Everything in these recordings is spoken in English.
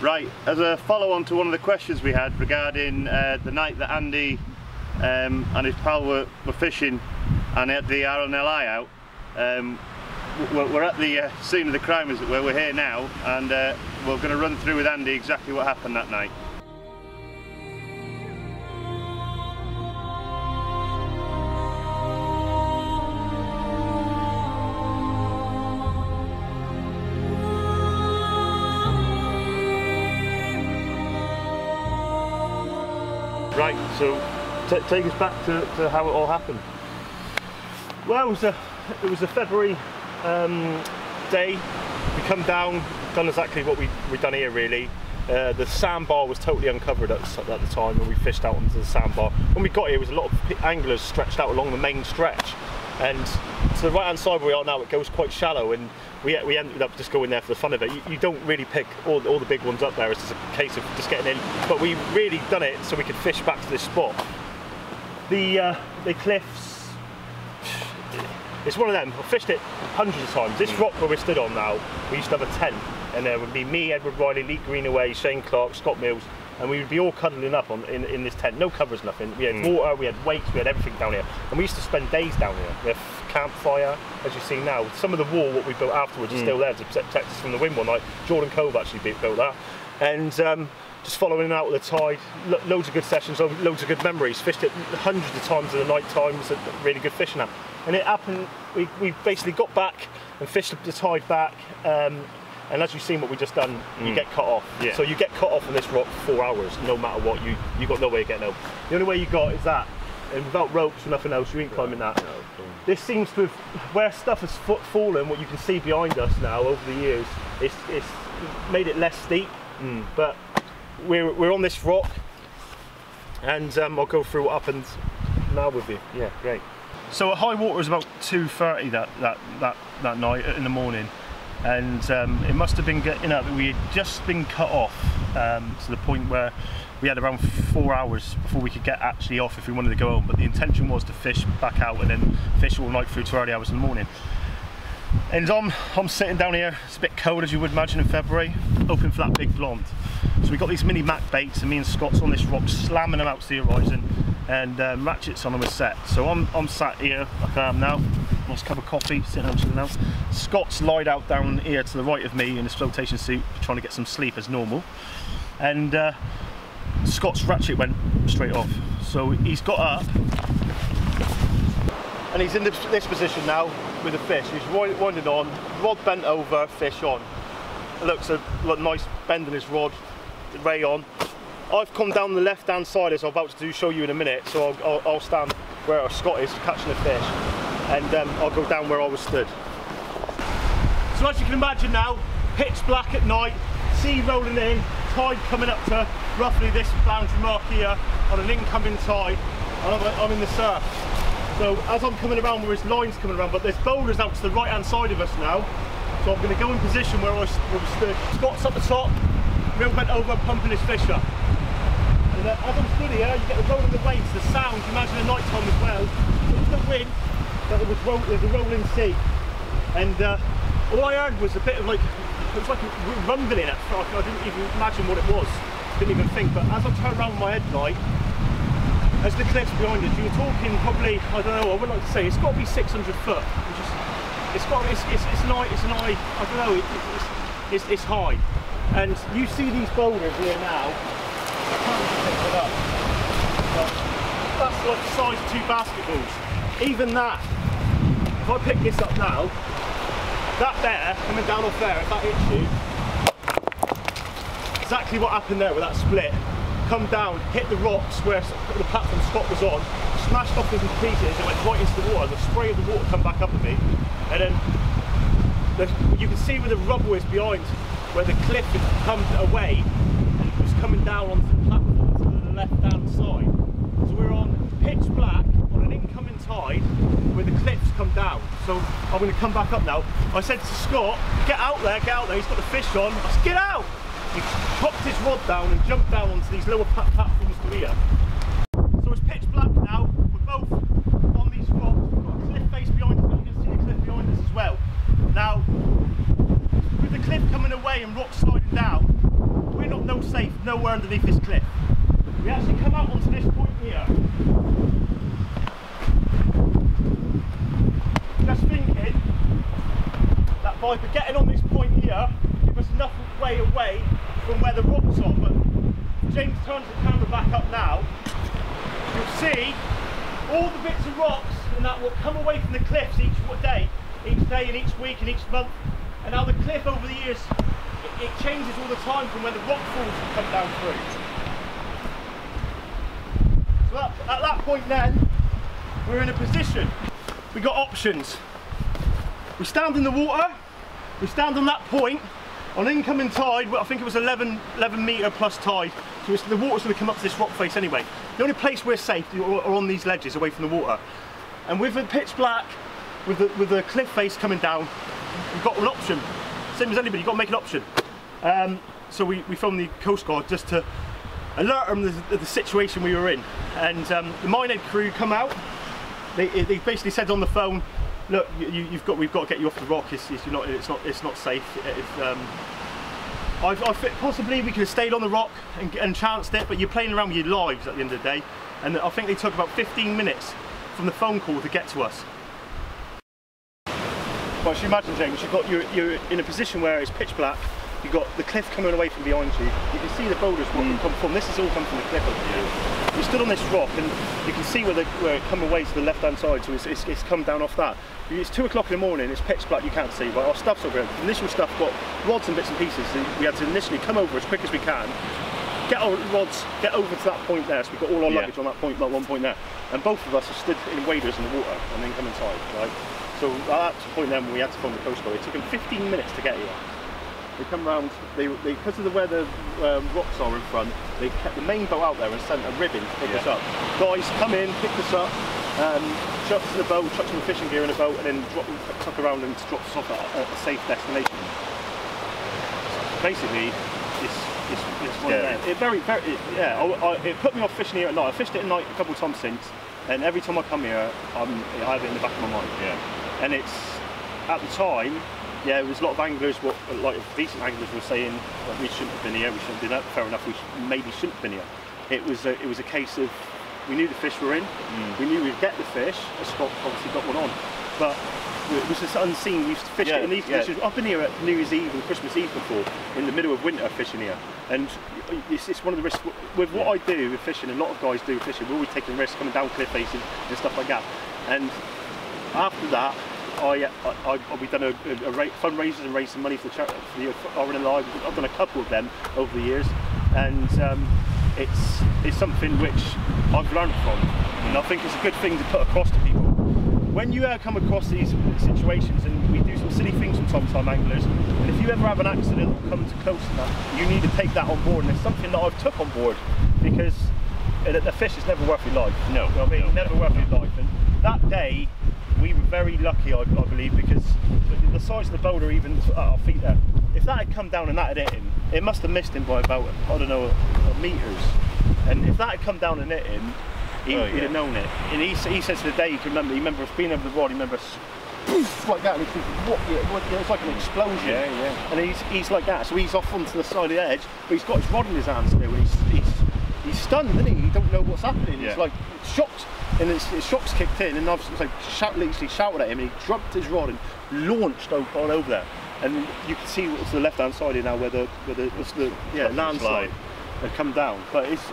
Right, as a follow-on to one of the questions we had regarding the night that Andy and his pal were fishing and had the RNLI out, we're at the scene of the crime, as it were. We're here now, and we're going to run through with Andy exactly what happened that night. Right, so take us back to how it all happened. Well, it was a February day. We come down, done exactly what we'd done here really. The sandbar was totally uncovered at the time when we fished out onto the sandbar. When we got here, there was a lot of anglers stretched out along the main stretch. And to the right hand side where we are now, it goes quite shallow, and we ended up just going there for the fun of it. You don't really pick all the big ones up there, it's just a case of just getting in. But we really done it so we could fish back to this spot. The cliffs, it's one of them. I've fished it hundreds of times. This rock where we stood on now, we used to have a tent, and there would be me, Edward Riley, Lee Greenaway, Shane Clark, Scott Mills, and we would be all cuddling up in this tent. No covers, nothing. We had water, we had weights, we had everything down here. And we used to spend days down here. We have campfire, as you see now. Some of the wall, what we built afterwards, is still there to protect us from the wind one night. Jordan Cove actually built that. And just following out with the tide, loads of good sessions, loads of good memories. Fished it hundreds of times in the night times, really good fishing at. And it happened, we basically got back and fished the tide back. And as you've seen what we just done, you get cut off. Yeah. So you get cut off on this rock for 4 hours, no matter what. You got no way of getting out. The only way you got is that, and without ropes or nothing else, you ain't climbing that. No, this seems to have, where stuff has fallen, what you can see behind us now over the years, it's made it less steep. But we're on this rock, and I'll go through what happened now with you. Yeah, great. So at high water was about 2:30 that night in the morning. And it must have been getting up. We had just been cut off to the point where we had around 4 hours before we could get actually off if we wanted to go home. But the intention was to fish back out and then fish all night through to early hours in the morning. And I'm sitting down here. It's a bit cold, as you would imagine, in February, open flat big blonde. So we got these mini Mac baits, and me and Scott's on this rock slamming them out to the horizon, and ratchets on them are set. So I'm sat here like I am now. Nice cup of coffee, sitting down chilling out. Scott's lied out down here to the right of me in his flotation suit, trying to get some sleep as normal. And Scott's ratchet went straight off. So he's got up, and he's in this position now with the fish. He's winding on, rod bent over, fish on. It looks a nice bend in his rod, ray on. I've come down the left hand side, as I'm about to show you in a minute, so I'll stand where Scott is catching the fish. And I'll go down where I was stood. So as you can imagine now, pitch black at night, sea rolling in, tide coming up to roughly this boundary mark here on an incoming tide, and I'm in the surf. So as I'm coming around where his line's coming around, but there's boulders out to the right hand side of us now, so I'm going to go in position where I stood. Scott's up the top, real bent over, pumping his fish up. And as I'm stood here, you get the rolling the waves, the sound, you imagine at night time as well. There's the wind. There's a rolling sea, and all I heard was a bit of it was like rumbling at first. I didn't even imagine what it was, didn't even think. But as I turned around with my headlight, as the cliffs behind us, you were talking probably, I don't know, I wouldn't like to say, it's got to be 600 foot, which is, it's high, and you see these boulders here now. I can't even pick it up, but that's like the size of 2 basketballs. Even that, if I pick this up now, that there, coming down off there, if that hits you, exactly what happened there with that split. Come down, hit the rocks where the platform Scott was on, smashed off into pieces and went right into the water. The spray of the water come back up at me, and then you can see where the rubble is behind, where the cliff had come away, and it was coming down onto the platform to the left-hand side. So we're on pitch black, incoming tide where the cliffs come down. So I'm going to come back up now. I said to Scott, get out there, he's got the fish on. I said, get out! He popped his rod down and jumped down onto these lower platforms to here. So it's pitch black now, we're both on these rocks, we've got a cliff face behind us, you can see the cliff behind us as well. Now, with the cliff coming away and rocks sliding down, we're not safe nowhere underneath this cliff. We actually come out onto this point here. Just thinking that by getting on this point here, give us enough way away from where the rocks are. But if James turns the camera back up now, you'll see all the bits of rocks and that will come away from the cliffs each day and each week and each month. And now the cliff over the years, it changes all the time from when the rock falls and come down through. So at that point then, we're in a position. We got options. We stand in the water, we stand on that point, on incoming tide, well, I think it was 11 metre plus tide, so the water's going to come up to this rock face anyway. The only place we're safe are on these ledges away from the water. And with the pitch black, with the cliff face coming down, we've got an option. Same as anybody, you've got to make an option. So we phoned the Coast Guard just to alert them of the situation we were in. And the Minehead crew come out. They basically said on the phone, look, we've got to get you off the rock. It's not safe. Possibly we could have stayed on the rock and chanced it, but you're playing around with your lives at the end of the day. And I think they took about 15 minutes from the phone call to get to us. Well, you imagine, James, you're in a position where it's pitch black. You've got the cliff coming away from behind you. You can see the boulders come from. This has all come from the cliff over here. You stood on this rock and you can see where it come away to the left-hand side. So it's come down off that. It's 2 o'clock in the morning. It's pitch black. You can't see. But our stuff's over here. The initial stuff got rods and bits and pieces. So we had to initially come over as quick as we can, get our rods, get over to that point there. So we've got all our luggage on that point, that one point there. And both of us are stood in waders in the water and then come inside, right? So at that point then, when we had to phone the Coast Guard, it took them 15 minutes to get here. They come round, because of where the rocks are in front, they kept the main boat out there and sent a ribbon to pick us up. Guys come in, pick us up, chuck us in the boat, chuck some fishing gear in the boat, and then tuck around and drop us off at a safe destination. Basically, it's one of them. It put me off fishing here at night. I fished it at night a couple of times since, and every time I come here, I have it in the back of my mind. Yeah. And it's, at the time, yeah, there was a lot of anglers, like decent anglers were saying that we shouldn't have been here, we shouldn't have been up, fair enough, we maybe shouldn't have been here. It was a case of, we knew the fish were in, we knew we'd get the fish, Scott obviously got one on, but it was just unseen. We used to fish it in these conditions. I've been here at New Year's Eve and Christmas Eve before, in the middle of winter fishing here, and it's one of the risks, with what I do with fishing, a lot of guys do fishing, we're always taking risks coming down cliff faces and stuff like that, and after that, we've done a fundraisers and raised some money for the relive. I've done a couple of them over the years, and it's something which I've learned from, and I think it's a good thing to put across to people. When you come across these situations, and we do some silly things from time to time, anglers, and if you ever have an accident or come too close to that, you need to take that on board, and it's something that I've took on board, because the fish is never worth your life. No, you know what I mean? Never worth your life. And that day, we were very lucky, I believe, because the size of the boulder, even at our feet there, if that had come down and that had hit him, it must have missed him by about, I don't know, metres. And if that had come down and hit him, he'd have known it. And he says to the day, he remember us being over the rod, he remembers like that, and he's thinking, what? It's like an explosion. Yeah. And he's like that, so he's off onto the side of the edge, but he's got his rod in his hands still, and he's stunned, isn't he? He don't know what's happening. He's like shocked. And his shock's kicked in, and I've literally shouted at him, and he dropped his rod and launched on over there. And you can see what's the left-hand side here now, where the landslide had come down. But it's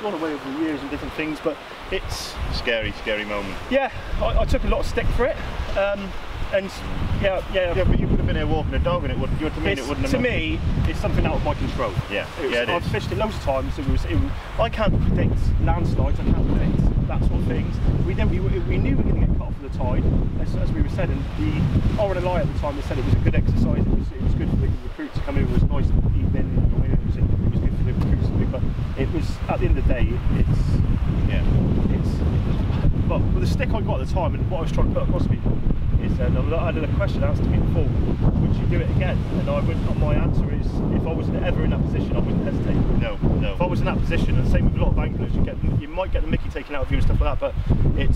gone away over the years and different things. But it's scary moment. Yeah, I took a lot of stick for it. And but you would have been here walking a dog, and it wouldn't have. To me, it's something out of my control. I've fished it loads of times. I can't predict landslides. I can't predict that sort of things. We knew we were going to get cut off at the tide, as we were said. And the RNLI at the time, they said it was a good exercise. It was good for the recruits to come in. It was nice evening. It was good for the recruits to do. But it was, at the end of the day, but with the stick I got at the time, and what I was trying to put across to people, is I had a question asked to me before, would you do it again? And my answer is, if I was ever in that position, I wouldn't hesitate. No. If I was in that position, and same with a lot of anglers, you might get the mickey taken out of you and stuff like that, but if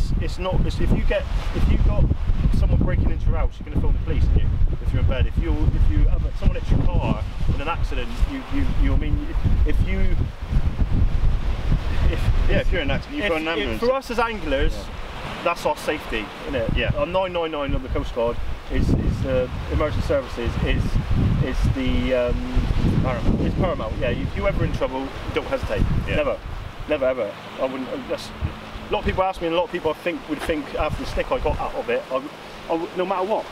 you got someone breaking into your house, you're going to phone the police, aren't you? after you're in bed. If someone hits your car in an accident, I mean, if you're in an accident, you phone an ambulance. For us as anglers, that's our safety, isn't it? Yeah. Our 999 of the Coast Guard is emergency services is the paramount. It's paramount. Yeah. If you're ever in trouble, don't hesitate. Yeah. Never ever. I wouldn't. A lot of people ask me, and a lot of people would think after the stick I got out of it, no matter what.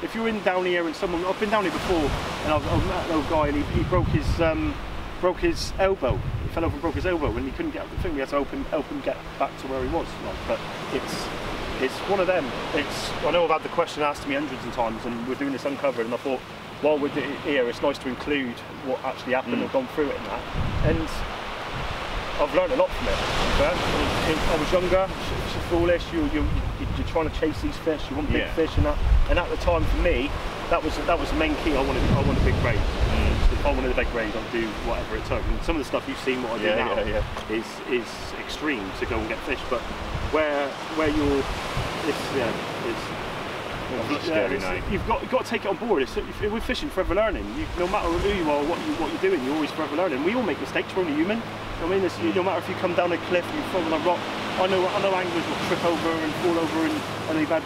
If you're in down here and I've been down here before, and I've met an old guy and he broke his elbow. He fell over and broke his elbow, and he couldn't get up the thing. We had to help him get back to where he was. But it's one of them. I know I've had the question asked to me hundreds of times, and we're doing this uncovered, and I thought, while we're here, it's nice to include what actually happened or gone through it and that. And I've learned a lot from it. I was younger, foolish. You're trying to chase these fish. You want big fish and that. And at the time, for me, that was the main key. I wanted a big raise. If I wanted a big raise, I'd do whatever it took. And some of the stuff you've seen, what I do now, is extreme to go and get fish. But where you're, it's scary night. You've got to take it on board. We're fishing, forever learning. No matter who you are, what you're doing, you're always forever learning. We all make mistakes. We're only human. I mean, no matter if you come down a cliff, you fall on a rock. I know anglers will trip over and fall over, and they've had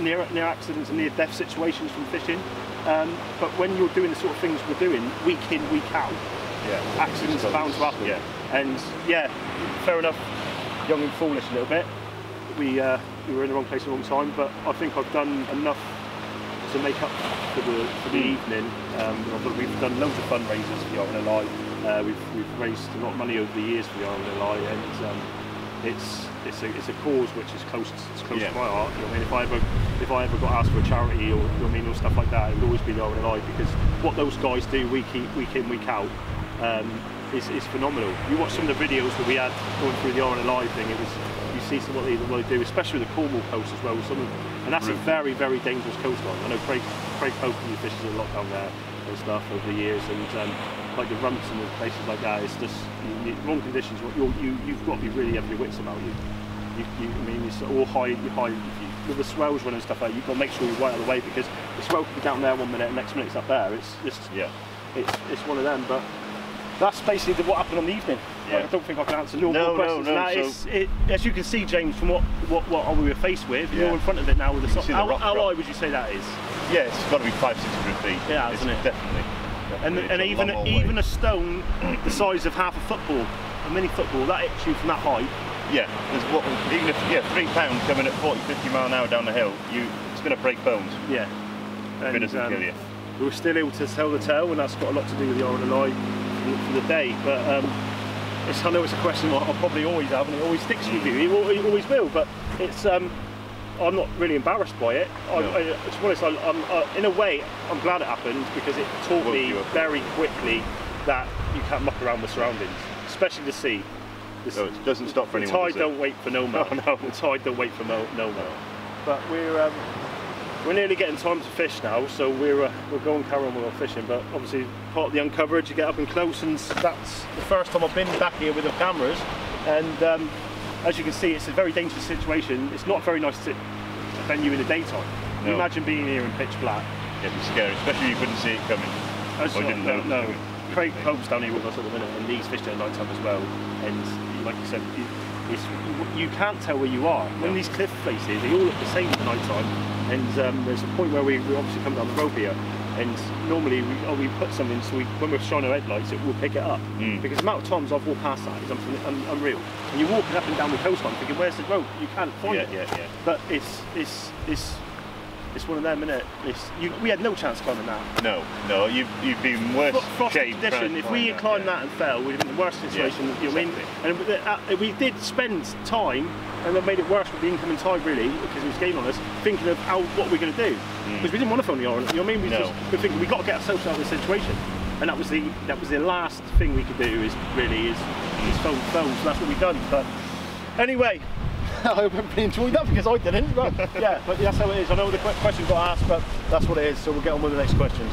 near accidents and near death situations from fishing. But when you're doing the sort of things we're doing, week in, week out, accidents are bound to happen. Yeah. And fair enough, young and foolish a little bit. We were in the wrong place at the wrong time, but I think I've done enough to make up for the evening. We've done loads of fundraisers for the Island of Light. We've raised a lot of money over the years for the Island of Light, and it's a cause which is close to my heart. You know what I mean? If I ever got asked for a charity or or stuff like that, it would always be the Island of Light, because what those guys do week in, week out is phenomenal. You watch some of the videos that we had going through the Island of Light thing. You see what they do, especially the Cornwall coast as well. And that's a very, very dangerous coastline. I know Craig Pope fishes a lot down there and stuff over the years, and like the rumps and the places like that. It's just wrong conditions. You've got to be really have your wits about you. I mean, it's all high. With the swells running and stuff like that, you've got to make sure you're right out of the way, because the swell could be down there 1 minute, and next minute it's up there. It's just it's one of them. But that's basically what happened on the evening. Like, I don't think I can answer no more questions. No. As you can see, James, from what we were faced with, you're in front of it now with the how high would you say that is? Yeah, it's got to be 500-600 feet. Yeah, isn't it? Definitely. And even a stone the size of half a football, a mini football, that hits you from that height. Yeah, even if 3 pounds coming at 40-50 mile an hour down the hill, it's going to break bones. Yeah. If it doesn't kill you. We were still able to tell the tale, and that's got a lot to do with the Island of Light for the day. But I know it's a question I'll probably always have, and it always sticks with you. It always will. But it's I'm not really embarrassed by it. To be honest, in a way, I'm glad it happened, because it taught me very quickly that you can't muck around with surroundings, especially the sea. So it doesn't stop for anyone. The tide don't wait for no man. No, the tide don't wait for no man. But we're nearly getting time to fish now, so we're going carry on with our fishing. But obviously, part of the uncoverage, you get up and close, and that's the first time I've been back here with the cameras. And as you can see, it's a very dangerous situation. It's not very nice to venue in the daytime. No. Imagine being here in pitch black. It'd be scary, especially if you couldn't see it coming. No. Craig Pope's down here with us at the minute, and he's fished at night time as well. And like you said, you can't tell where you are. When these cliff faces, they all look the same at night time. And there's a point where we obviously come down the rope here, and normally we put something so when we're shining our headlights, it will pick it up. Because the amount of times I've walked past that is unreal. And you're walking up and down the coastline thinking, where's the rope? You can't find it. Yeah. But it's one of them, isn't it? We had no chance climbing that. No, you've been worse frosty condition. If we had climbed that and fell, we'd have been in the worst situation. You know what I mean? And we did spend time, and that made it worse with the incoming tide, really, because it was gaining on us, thinking of what we're going to do. Because we didn't want to phone the island. You know what I mean? We're thinking we've got to get ourselves out of this situation. And that was the last thing we could do. Is phone. So that's what we've done. But anyway. I hope everybody enjoyed that, because I didn't. But yeah, but that's how it is. I know the question got asked, but that's what it is. So we'll get on with the next questions.